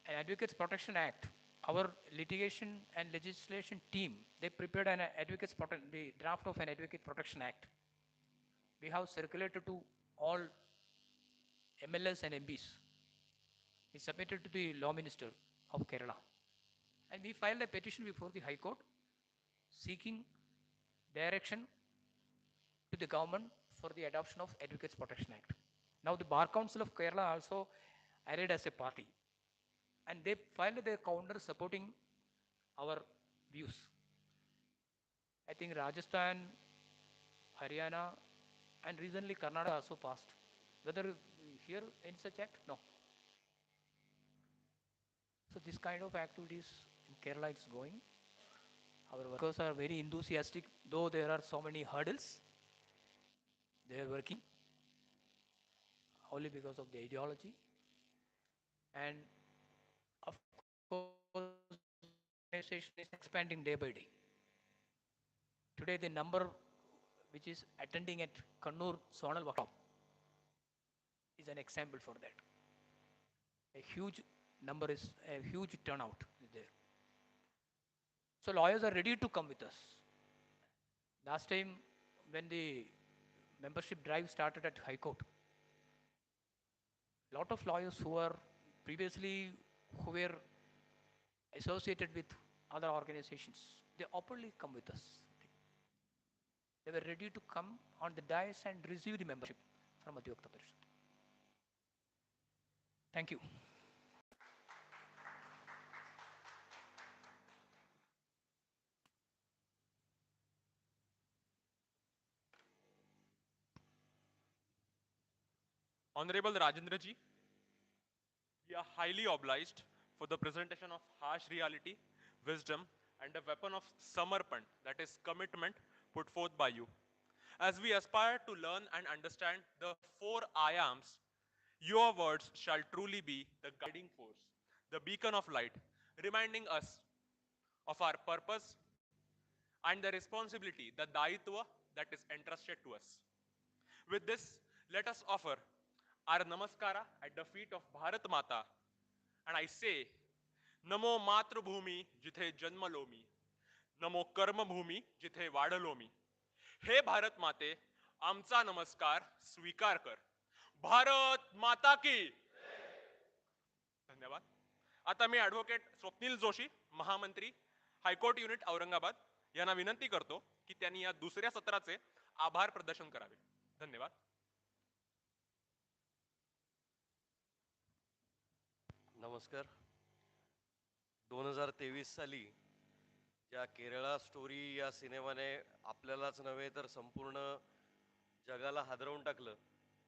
An Advocates Protection Act, our litigation and legislation team, they prepared the draft of an Advocate Protection Act. We have circulated to all MLAs and MPs. We submitted to the Law Minister of Kerala. And we filed a petition before the High Court seeking direction to the government for the adoption of Advocates Protection Act. Now the Bar Council of Kerala also allied as a party. And they filed their counter supporting our views. I think Rajasthan, Haryana, and recently Karnataka also passed. Whether here in such act? No. So this kind of activities in Kerala is going. Our workers are very enthusiastic, though there are so many hurdles. They are working only because of the ideology. And of course, the organization is expanding day by day. Today, the number which is attending at Kannur Zonal Workshop is an example for that. A huge number is a huge turnout is there. So lawyers are ready to come with us. Last time when the membership drive started at High Court, lot of lawyers who were previously who were associated with other organizations, they openly come with us. They were ready to come on the dais and receive the membership from Adhivakta Parishad. Thank you. Honorable Rajendra ji, we are highly obliged for the presentation of harsh reality, wisdom, and a weapon of samarpan, that is commitment, put forth by you. As we aspire to learn and understand the four ayams, your words shall truly be the guiding force, the beacon of light, reminding us of our purpose and the responsibility, the daitva that is entrusted to us. With this, let us offer our namaskara at the feet of Bharat Mata. And I say, Namo Matrubhumi jithe janmalomi, Namo Karma Bhumi jithe vadalomi. हे भारत माते, आमचा नमस्कार स्वीकार कर. भारत माता की. धन्यवाद. आता मी advocate Swapnil Joshi, महामंत्री, हायकोर्ट युनिट औरंगाबाद यांना विनंती करतो की त्यांनी या दुसऱ्या सत्राचे आभार प्रदर्शन करावे. धन्यवाद. नमस्कार. 2023 साली ज्या केरळा स्टोरी या सिनेमाने आपल्यालाच नव्हे तर संपूर्ण जगाला हादरवून टाकलं,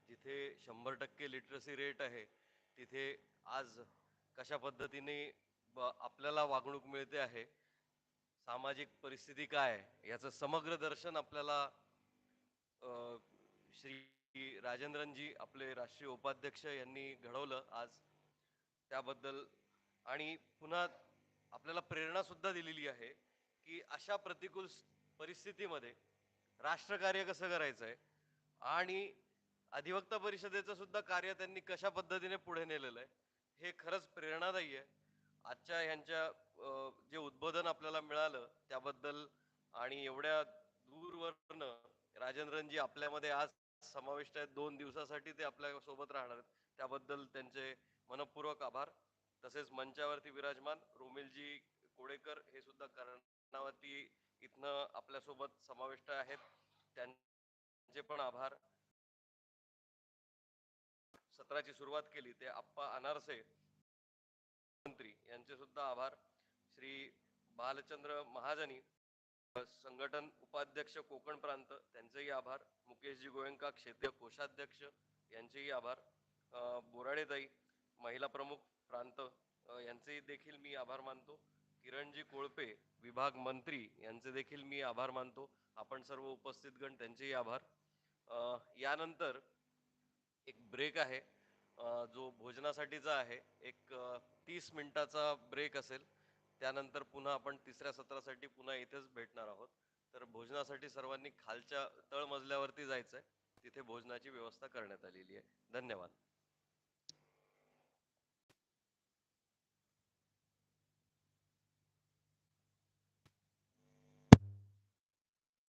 जिथे 100% लिटरसी रेट आहे, तिथे आज कशा पद्धतीने आपल्याला वागणूक मिळते आहे, सामाजिक परिस्थिती काय आहे, याचं समग्र दर्शन आपल्याला श्री राजेंद्रनजी आपले राष्ट्रीय उपाध्यक्ष यांनी घडवलं आज. त्याबद्दल आणि पुन्हा आपल्याला प्रेरणा सुद्धा दिलेली आहे की अशा प्रतिकूल परिस्थितीमध्ये राष्ट्रकार्य कसं करायचं आहे आणि अधिवक्ता परिषदेचं सुद्धा कार्य त्यांनी कशा पद्धतीने पुढे नेलेलं आहे, हे खरंच प्रेरणादायी आहे. आजच्या ह्यांच्या जे उद्बोधन आपल्याला मिळालं त्याबद्दल आणि एवढ्या दूरवरनं राजेंद्रनजी आपल्यामध्ये आज समाविष्ट आहेत, 2 दिवसासाठी ते आपल्या सोबत राहणार आहेत, त्याबद्दल त्यांचे मनपूर्वक आभार. तसेच मंचावरती विराजमान रोमिलजी कोडेकर हे सुद्धा कर्णावती इथनं आपल्यासोबत समाविष्ट आहेत, त्यांचे पण आभार. सत्राची सुरुवात केली ते आप्पा अनारसे मंत्री यांचे सुद्धा आभार. श्री बालचंद्र महाजनी संघटन उपाध्यक्ष कोकण प्रांत त्यांचेही आभार. मुकेशजी गोयंका क्षेत्रीय कोषाध्यक्ष यांचेही आभार. बोराडेताई महिला प्रमुख प्रांत यांचे देखील मी आभार मानतो. किरणजी कोळपे विभाग मंत्री यांचे देखील मी आभार मानतो. आपण सर्व उपस्थितगण त्यांचेही आभार. यानंतर एक ब्रेक आहे जो भोजनासाठीचा आहे. एक 30 मिनिटाचा ब्रेक असेल. त्यानंतर पुन्हा आपण तिसऱ्या सत्रासाठी पुन्हा इथेच भेटणार आहोत. तर भोजनासाठी सर्वांनी खालच्या तळमजल्यावरती जायचं आहे, तिथे भोजनाची व्यवस्था करण्यात आलेली आहे. धन्यवाद.